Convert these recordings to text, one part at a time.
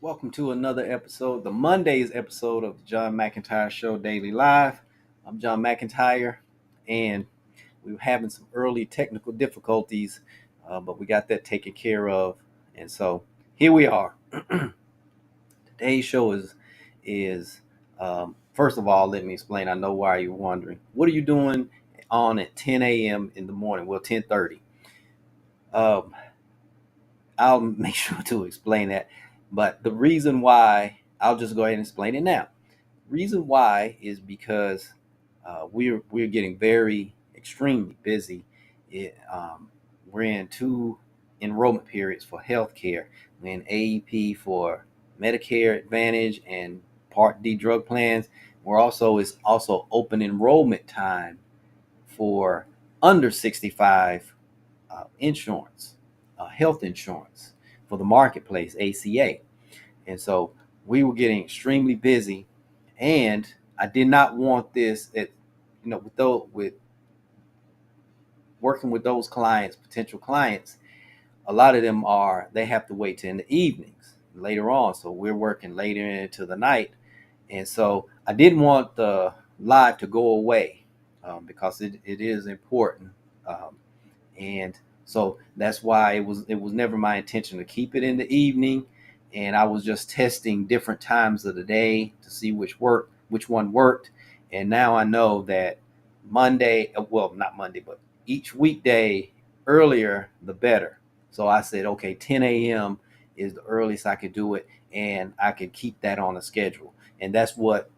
Welcome to another episode, the Monday's episode of the John McEntyre Show Daily Live. I'm John McEntyre, and we were having some early technical difficulties, but we got that taken care of, and so here we are. Today's show is first of all, let me explain. I know why you're wondering. What are you doing on at 10 a.m. in the morning? Well, 10:30. Um, I'll make sure to explain that. But the reason why, I'll just go ahead and explain it now. Reason why is because we're getting very extremely busy. We're in two enrollment periods for healthcare. We're in AEP for Medicare Advantage and Part D drug plans. We're also is also open enrollment time for under 65 insurance, health insurance for the marketplace, ACA. And so we were getting extremely busy, and I did not want this with working with those clients, potential clients. A lot of them they have to wait till in the evenings later on. So we're working later into the night. And so I didn't want the live to go away because it is important. Um, and so that's why it was never my intention to keep it in the evening, and I was just testing different times of the day to see which one worked. And now I know that Monday, well, not Monday, but each weekday, earlier the better. So I said, okay, 10 a.m. is the earliest I could do it, and I could keep that on a schedule. And that's what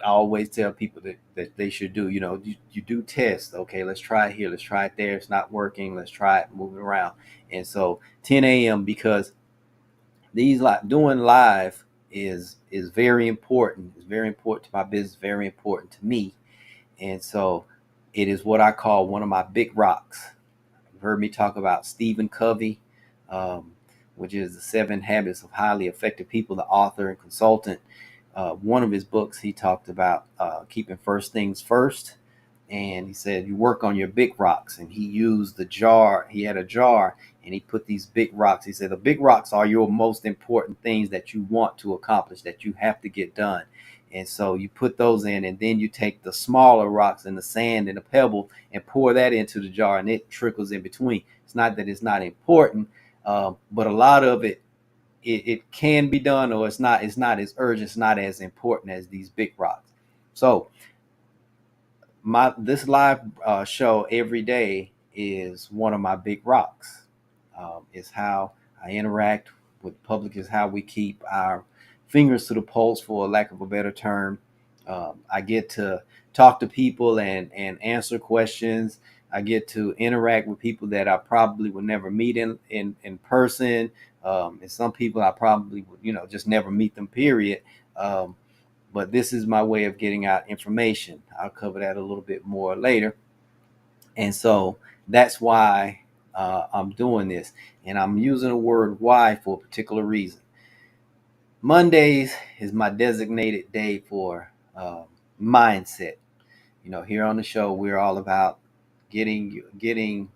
I always tell people that they should do. You do tests. Okay, let's try it here. Let's try it there. It's not working. Let's try it moving around. And so 10 a.m. because these doing live is very important. It's very important to my business. Very important to me. And so it is what I call one of my big rocks. You've heard me talk about Stephen Covey, um, which is the 7 Habits of Highly Effective People, the author and consultant. One of his books, he talked about keeping first things first. And he said, you work on your big rocks. And he used the jar. He had a jar and he put these big rocks. He said, the big rocks are your most important things that you want to accomplish, that you have to get done. And so you put those in, and then you take the smaller rocks and the sand and the pebble and pour that into the jar, and it trickles in between. It's not that it's not important, but a lot of it can be done, or it's not as urgent, it's not as important as these big rocks. So this live show every day is one of my big rocks. It's how I interact with the public, is how we keep our fingers to the pulse, for lack of a better term. I get to talk to people and answer questions. I get to interact with people that I probably would never meet in person. And some people I probably would, just never meet them, period. Um, but this is my way of getting out information. I'll cover that a little bit more later. And so that's why I'm doing this. And I'm using the word why for a particular reason. Mondays is my designated day for mindset. Here on the show, we're all about getting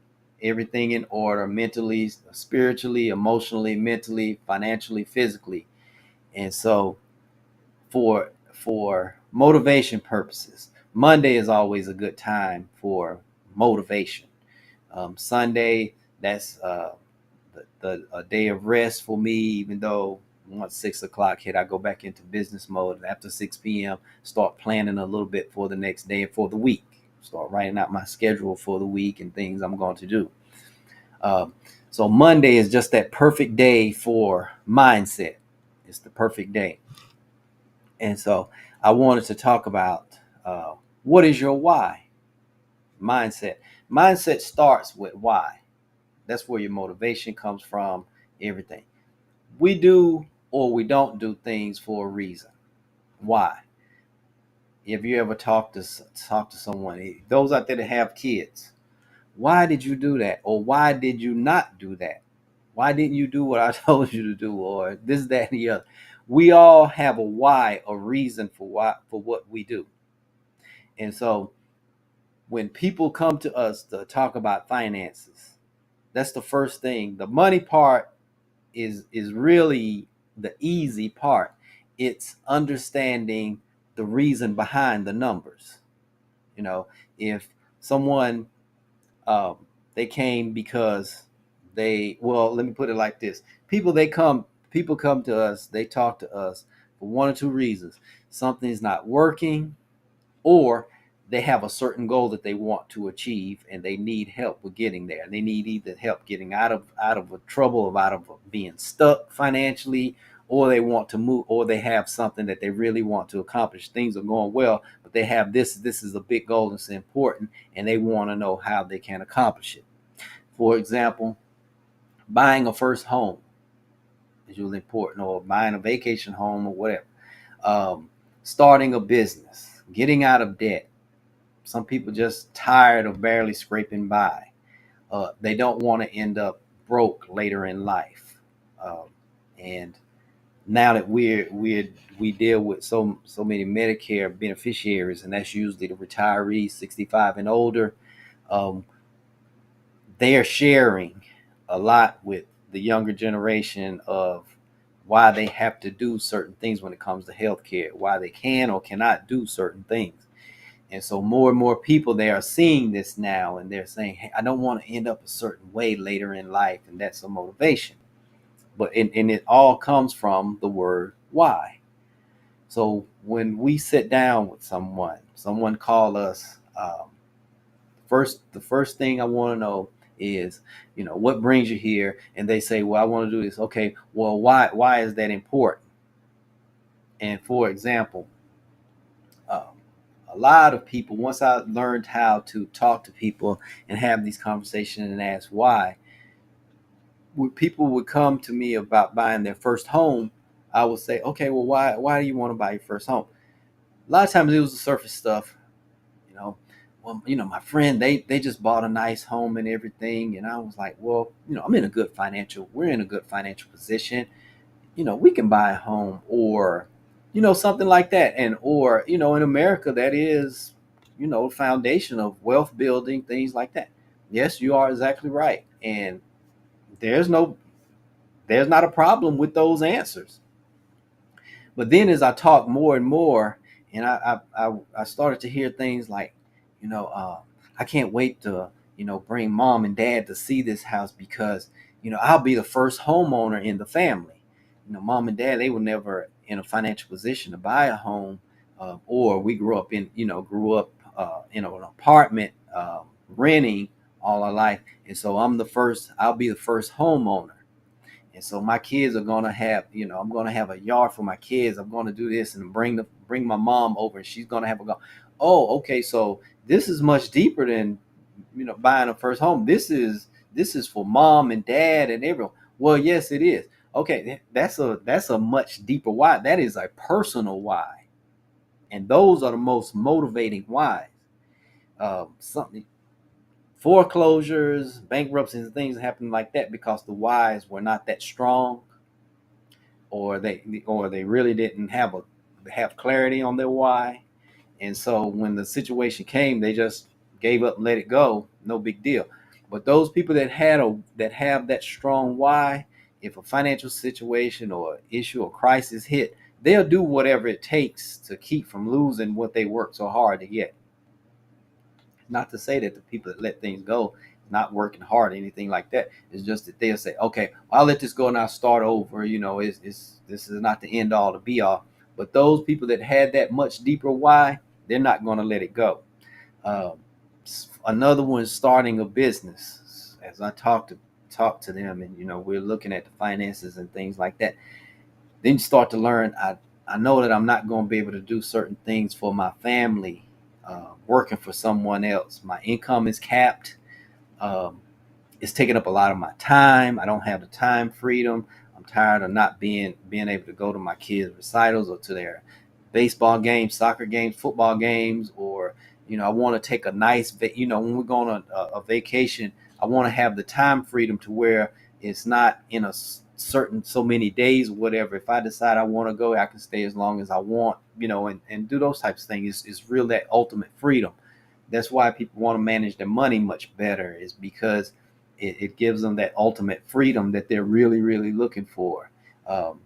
everything in order mentally, spiritually, emotionally, mentally, financially, physically. And so for motivation purposes, Monday is always a good time for motivation. Sunday, that's a day of rest for me, even though once 6 o'clock hit, I go back into business mode. After 6 p.m., start planning a little bit for the next day and for the week. Start writing out my schedule for the week and things I'm going to do. Um, so Monday is just that perfect day for mindset. It's the perfect day. And so I wanted to talk about what is your why? Mindset. Mindset starts with why. That's where your motivation comes from, everything. We do or we don't do things for a reason. Why? If you ever talk to someone, those out there that have kids, why did you do that? Or why did you not do that? Why didn't you do what I told you to do? Or this, that, and the other. We all have a why, a reason for what we do. And so when people come to us to talk about finances, that's the first thing. The money part is really the easy part. It's understanding the reason behind the numbers. You know, if someone um, they came because well, let me put it like this: people come to us, they talk to us for one or two reasons. Something's not working, or they have a certain goal that they want to achieve and they need help with getting there. They need either help getting out of a trouble, out of being stuck financially, or they want to move, or they have something that they really want to accomplish. Things are going well, but they have this is a big goal, it's important, and they want to know how they can accomplish it. For example, buying a first home is really important, or buying a vacation home, or whatever. um, Starting a business, getting out of debt. Some people just tired of barely scraping by. They don't want to end up broke later in life. And now that we deal with so many Medicare beneficiaries, and that's usually the retirees 65 and older, um, they are sharing a lot with the younger generation of why they have to do certain things when it comes to healthcare, why they can or cannot do certain things. And so more and more people, they are seeing this now, and they're saying, hey, I don't want to end up a certain way later in life. And that's a motivation. And it all comes from the word why. So when we sit down with someone call us, the first thing I want to know is, what brings you here? And they say, well, I want to do this. Okay, well, why is that important? And for example, um, a lot of people, once I learned how to talk to people and have these conversations and ask why, when people would come to me about buying their first home, I would say, okay, well, why do you want to buy your first home? A lot of times it was the surface stuff. you know well, my friend, they just bought a nice home and everything, and I was like, well, we're in a good financial position. We can buy a home, or something like that. And or in America, that is foundation of wealth building, things like that. Yes, you are exactly right. And there's no there's not a problem with those answers. But then as I talked more and more, and I started to hear things like, you know, uh, I can't wait to, bring mom and dad to see this house, because, I'll be the first homeowner in the family. Mom and dad, they were never in a financial position to buy a home, or we grew up in an apartment, renting all our life. And so I'll be the first homeowner. And so my kids are gonna have, I'm gonna have a yard for my kids. I'm gonna do this and bring my mom over, and she's gonna have a go. Oh, okay. So this is much deeper than buying a first home. This is for mom and dad and everyone. Well, yes, it is. Okay, that's a much deeper why. That is a personal why, and those are the most motivating whys. Something Foreclosures, bankruptcies, and things happen like that because the whys were not that strong, or they really didn't have clarity on their why. And so when the situation came, they just gave up and let it go. No big deal. But those people that have that strong why, if a financial situation or issue or crisis hit, they'll do whatever it takes to keep from losing what they worked so hard to get. Not to say that the people that let things go not working hard or anything like that. It's just that they'll say, okay, well, I'll let this go and I'll start over. This is not the end all to be all. But those people that had that much deeper why, they're not going to let it go. Um, Another one is starting a business. As I talk to them, and we're looking at the finances and things like that. Then you start to learn. I know that I'm not going to be able to do certain things for my family, working for someone else. My income is capped. Um, it's taking up a lot of my time. I don't have the time freedom. I'm tired of not being able to go to my kids' recitals or to their baseball games, soccer games, football games, or I want to take a nice, when we're going on a vacation, I want to have the time freedom to where it's not in a certain so many days or whatever. If I decide I want to go, I can stay as long as I want, and do those types of things. It's real, that ultimate freedom. That's why people want to manage their money much better, is because it gives them that ultimate freedom that they're really, really looking for. Um,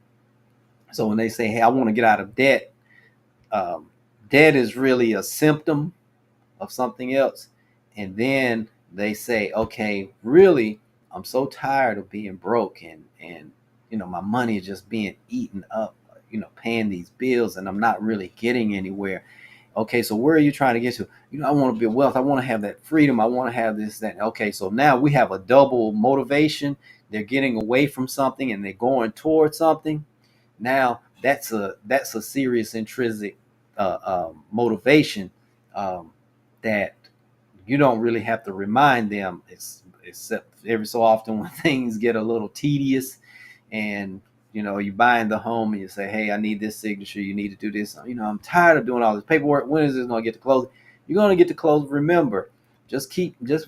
So when they say, hey, I want to get out of debt, um, debt is really a symptom of something else. And then they say, okay, really, I'm so tired of being broke, and my money is just being eaten up, paying these bills, and I'm not really getting anywhere. Okay, so where are you trying to get to? I want to build wealth. I want to have that freedom. I want to have this, that. Okay, so now we have a double motivation. They're getting away from something and they're going towards something. Now that's a serious intrinsic motivation, um, that you don't really have to remind them, except every so often when things get a little tedious, and you buying the home and you say, hey, I need this signature, you need to do this, I'm tired of doing all this paperwork, when is this going to get to close? You're going to get to close. Remember, just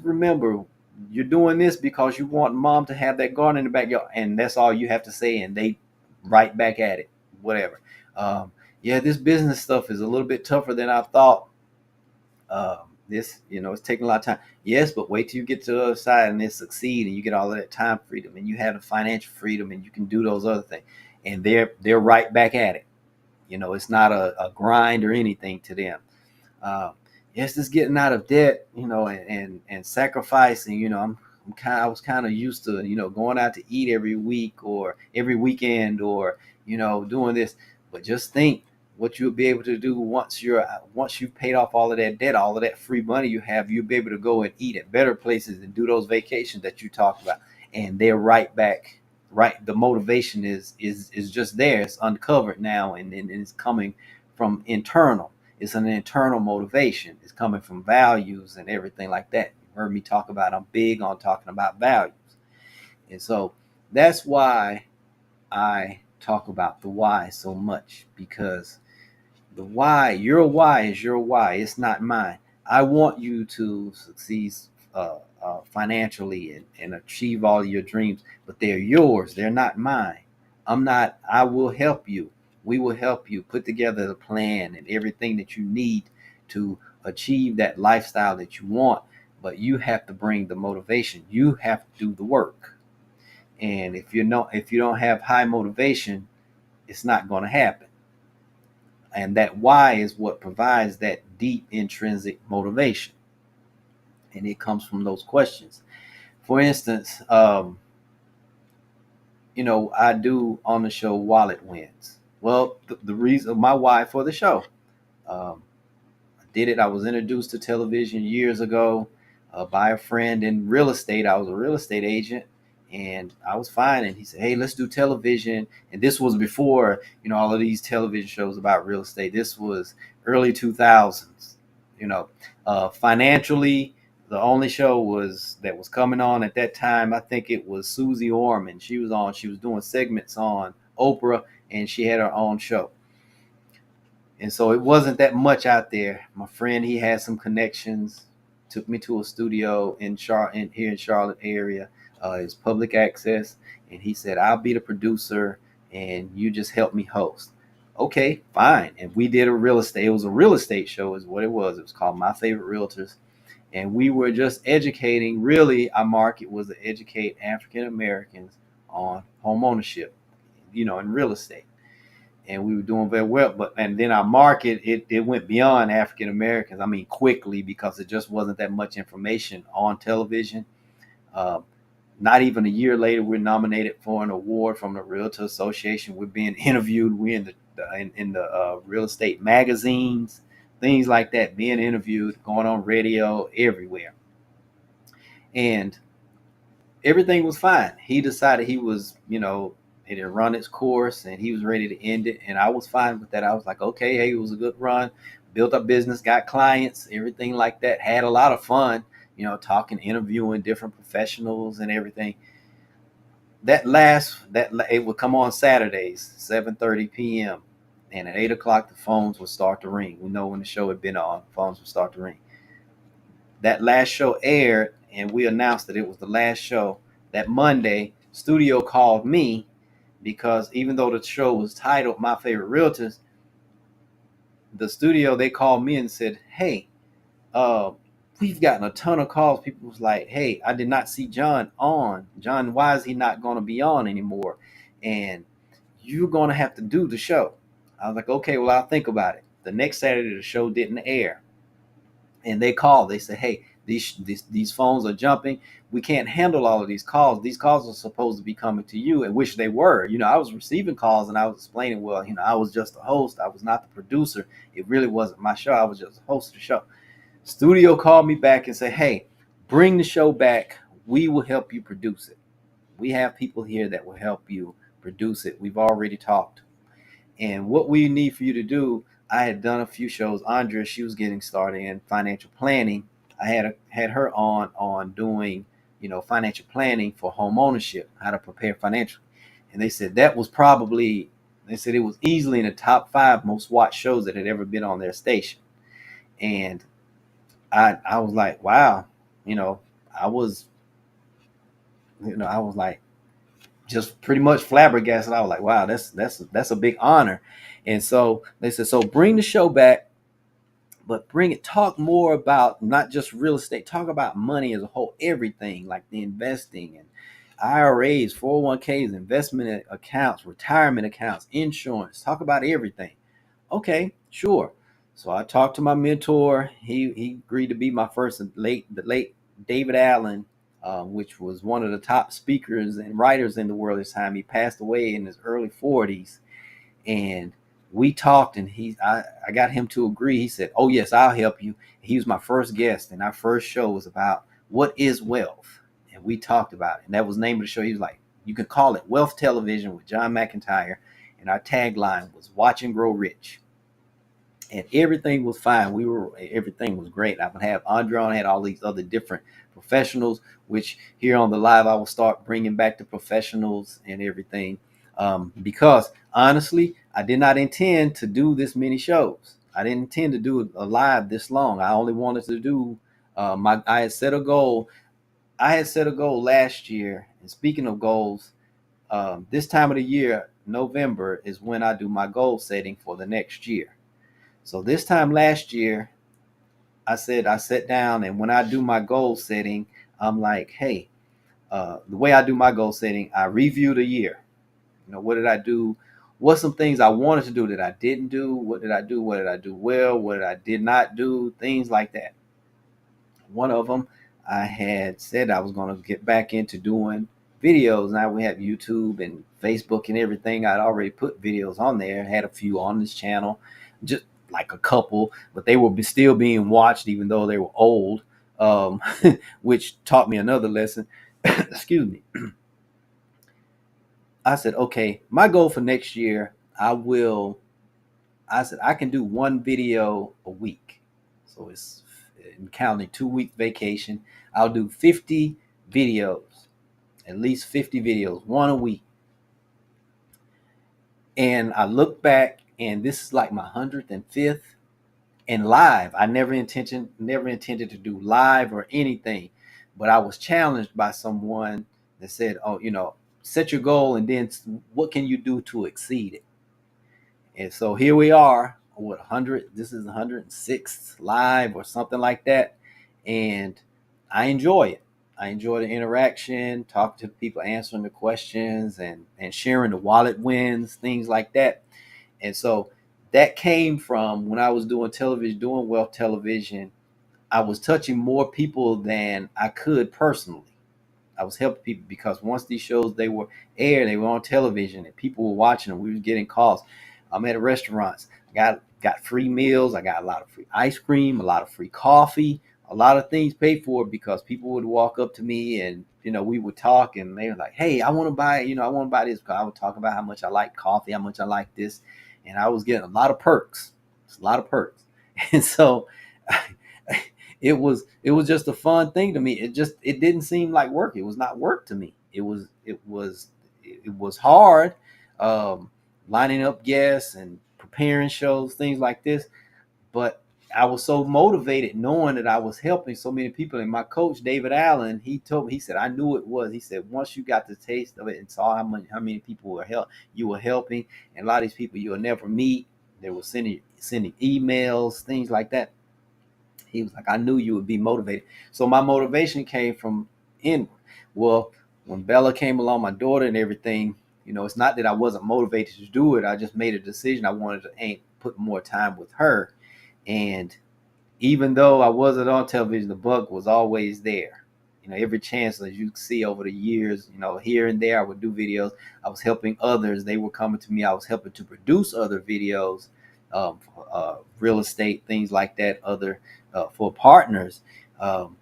remember, you're doing this because you want mom to have that garden in the backyard, and that's all you have to say, and they right back at it, whatever. Yeah, this business stuff is a little bit tougher than I thought. This, it's taking a lot of time. Yes, but wait till you get to the other side and then succeed, and you get all of that time freedom, and you have the financial freedom, and you can do those other things. And they're right back at it. It's not a grind or anything to them. Uh, yes, just getting out of debt, and sacrificing. I was kind of used to, going out to eat every week or every weekend, or doing this. But just think what you'll be able to do once you've paid off all of that debt, all of that free money you have. You'll be able to go and eat at better places and do those vacations that you talked about, and they're right back. Right, the motivation is just there. It's uncovered now, and it's coming from internal. It's an internal motivation. It's coming from values and everything like that. You heard me talk about, I'm big on talking about values. And so that's why I talk about the why so much, because your why is your why. It's not mine. I want you to succeed financially, and achieve all your dreams, but they're yours. They're not mine. I will help you. We will help you put together the plan and everything that you need to achieve that lifestyle that you want. But you have to bring the motivation. You have to do the work. And if you don't have high motivation, it's not going to happen. And that why is what provides that deep intrinsic motivation. And it comes from those questions. For instance, I do on the show Wallet Wins. Well, the reason, my why for the show, um, I did it. I was introduced to television years ago by a friend in real estate. I was a real estate agent, and I was fine. And he said, hey, let's do television. And this was before, all of these television shows about real estate. This was early 2000s. Financially, the only show that was coming on at that time, I think it was Susie Orman. She was doing segments on Oprah, and she had her own show. And so it wasn't that much out there. My friend, he had some connections, took me to a studio here in Charlotte area. It's public access, and he said, I'll be the producer, and you just help me host. Okay, fine. And we did it was a real estate show is what it was. It was called My Favorite Realtors. And we were just educating. Really, our market was to educate African Americans on home ownership, in real estate. And we were doing very well. And then our market, it went beyond African Americans. I mean, quickly, because it just wasn't that much information on television. Uh, Not even a year later, we're nominated for an award from the Realtor Association. We're being interviewed. We're in the real estate magazines, things like that, being interviewed, going on radio, everywhere. And everything was fine. He decided he was, it had run its course and he was ready to end it. And I was fine with that. I was like, okay, hey, it was a good run. Built up business, got clients, everything like that. Had a lot of fun, talking, interviewing different professionals and everything. It would come on Saturdays, 7:30 p.m. And at 8 o'clock, the phones would start to ring. We know when the show had been on, phones would start to ring. That last show aired, and we announced that it was the last show. That Monday, studio called me, because even though the show was titled My Favorite Realtors, the studio, they called me and said, hey, uh, we've gotten a ton of calls. People was like, hey, I did not see John on. John, why is he not going to be on anymore? And you're going to have to do the show. I was like, okay, well, I'll think about it. The next Saturday, the show didn't air. And they called. They said, hey, these phones are jumping. We can't handle all of these calls. These calls are supposed to be coming to you, and which they were. I was receiving calls, and I was explaining, well, I was just a host. I was not the producer. It really wasn't my show. I was just a host of the show. Studio called me back and said, hey, bring the show back. We will help you produce it. We have people here that will help you produce it. We've already talked. And what we need for you to do, I had done a few shows. Andrea, she was getting started in financial planning. I had her on doing, financial planning for home ownership, how to prepare financially. And they said they said it was easily in the top 5 most watched shows that had ever been on their station. And I was like, wow, I was, I was like, just pretty much flabbergasted. I was like, wow, that's a big honor. And so they said, so bring the show back, but talk more about not just real estate, talk about money as a whole, everything like the investing and IRAs, 401ks, investment accounts, retirement accounts, insurance, talk about everything. Okay, sure. So I talked to my mentor. He agreed to be my first. The late David Allen, which was one of the top speakers and writers in the world at this time. He passed away in his early 40s, and we talked, and I got him to agree. He said, "Oh yes, I'll help you." He was my first guest, and our first show was about what is wealth, and we talked about it. And that was the name of the show. He was like, "You can call it Wealth Television with John McEntyre," and our tagline was "Watch and Grow Rich." And everything was fine. Everything was great. I would have Andre on, had all these other different professionals, which here on the live I will start bringing back the professionals and everything, because honestly, I did not intend to do this many shows. I didn't intend to do a live this long. I only wanted to do I had set a goal. I had set a goal last year. And speaking of goals, this time of the year, November, is when I do my goal setting for the next year. So this time last year, I said I sat down, and when I do my goal setting, I'm like, hey, the way I do my goal setting, I review the year. What did I do? What some things I wanted to do that I didn't do? What did I do? What did I do well? What did I did not do? Things like that. One of them, I had said I was going to get back into doing videos. Now we have YouTube and Facebook and everything. I'd already put videos on there. Had a few on this channel, just like a couple, but they were still being watched even though they were old, which taught me another lesson. Excuse me. I said, okay, my goal for next year, I said, I can do one video a week. So it's counting 2 week vacation. I'll do 50 videos, at least 50 videos, one a week. And I look back, and this is like my 105th. And live, I never intended to do live or anything, but I was challenged by someone that said, oh, set your goal, and then what can you do to exceed it? And so here we are, what, 100, this is 106th live or something like that. And I enjoy it. I enjoy the interaction, talking to people, answering the questions, and sharing the wallet wins, things like that. And so that came from when I was doing television, doing wealth television. I was touching more people than I could personally. I was helping people because once these shows, they were aired, they were on television, and people were watching them. We were getting calls. I'm at restaurants. I got free meals. I got a lot of free ice cream, a lot of free coffee, a lot of things paid for because people would walk up to me, and we would talk, and they were like, "Hey, I want to buy this," because I would talk about how much I like coffee, how much I like this, and I was getting a lot of perks. It's a lot of perks, and so it was just a fun thing to me. It didn't seem like work. It was not work to me. It was hard, lining up guests and preparing shows, things like this. But I was so motivated knowing that I was helping so many people. And my coach, David Allen, he told me, he said, I knew it was. He said, once you got the taste of it and saw how many people you were helping, and a lot of these people you'll never meet, they were sending emails, things like that. He was like, I knew you would be motivated. So my motivation came from inward. Well, when Bella came along, my daughter and everything, It's not that I wasn't motivated to do it. I just made a decision. I wanted to put more time with her. And even though I wasn't on television, the bug was always there. Every chance that you see over the years, here and there, I would do videos. I was helping others. They were coming to me. I was helping to produce other videos, real estate, things like that, other for partners. Um,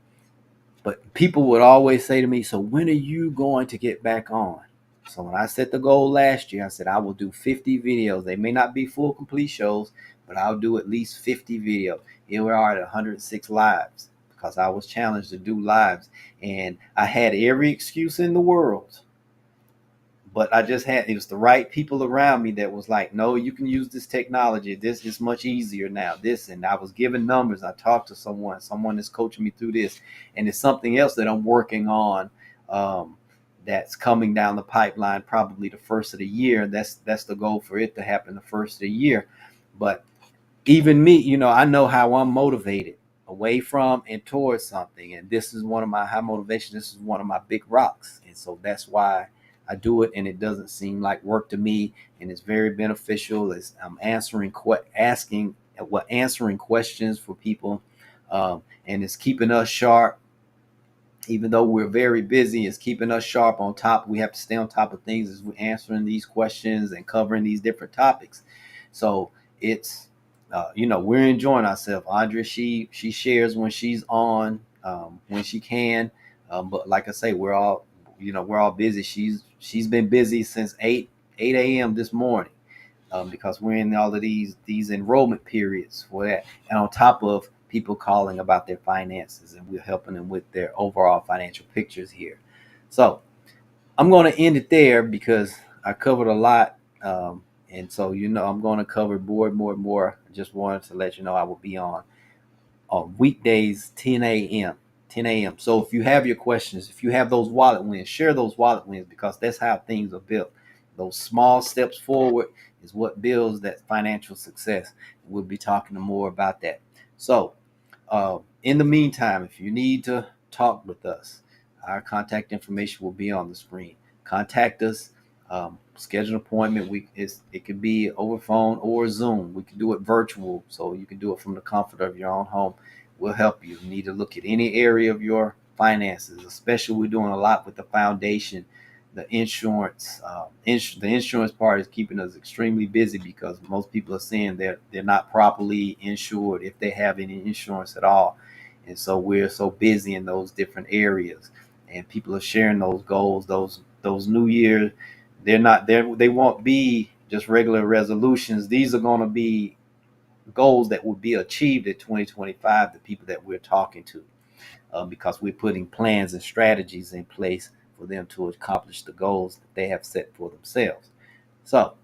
but people would always say to me, so when are you going to get back on? So when I set the goal last year, I said I will do 50 videos. They may not be full complete shows, but I'll do at least 50 videos. Here we are at 106 lives because I was challenged to do lives. And I had every excuse in the world, but it was the right people around me that was like, no, you can use this technology. This is much easier now. And I was given numbers. I talked to someone is coaching me through this. And it's something else that I'm working on. That's coming down the pipeline, probably the first of the year. That's the goal, for it to happen the first of the year. But even me, I know how I'm motivated away from and towards something. And this is one of my high motivations. This is one of my big rocks. And so that's why I do it. And it doesn't seem like work to me. And it's very beneficial. I'm answering questions for people. And it's keeping us sharp. Even though we're very busy, it's keeping us sharp on top. We have to stay on top of things as we're answering these questions and covering these different topics. So it's, we're enjoying ourselves. Andrea, she shares when she's on, when she can. But like I say, we're all busy. She's been busy since 8 a.m. this morning, because we're in all of these enrollment periods for that. And on top of people calling about their finances, and we're helping them with their overall financial pictures here. So I'm going to end it there because I covered a lot. And so, I'm going to cover more and more and more. I just wanted to let you know I will be on weekdays, 10 a.m. 10 a.m. So if you have your questions, if you have those wallet wins, share those wallet wins, because that's how things are built. Those small steps forward is what builds that financial success. We'll be talking more about that. So in the meantime, if you need to talk with us, our contact information will be on the screen. Contact us, schedule an appointment. It could be over phone or Zoom. We can do it virtual, so you can do it from the comfort of your own home. We'll help you. You need to look at any area of your finances, especially we're doing a lot with the foundation, the insurance. The insurance part is keeping us extremely busy because most people are saying that they're not properly insured, if they have any insurance at all. And so we're so busy in those different areas, and people are sharing those goals, those New Year. They're not there. They won't be just regular resolutions. These are going to be goals that will be achieved in 2025. The people that we're talking to, because we're putting plans and strategies in place for them to accomplish the goals that they have set for themselves. So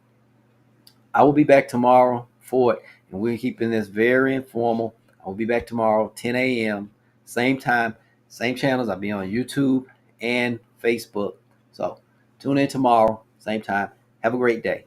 I will be back tomorrow for it, and we're keeping this very informal. I will be back tomorrow, 10 a.m., same time, same channels. I'll be on YouTube and Facebook. So tune in tomorrow, same time. Have a great day.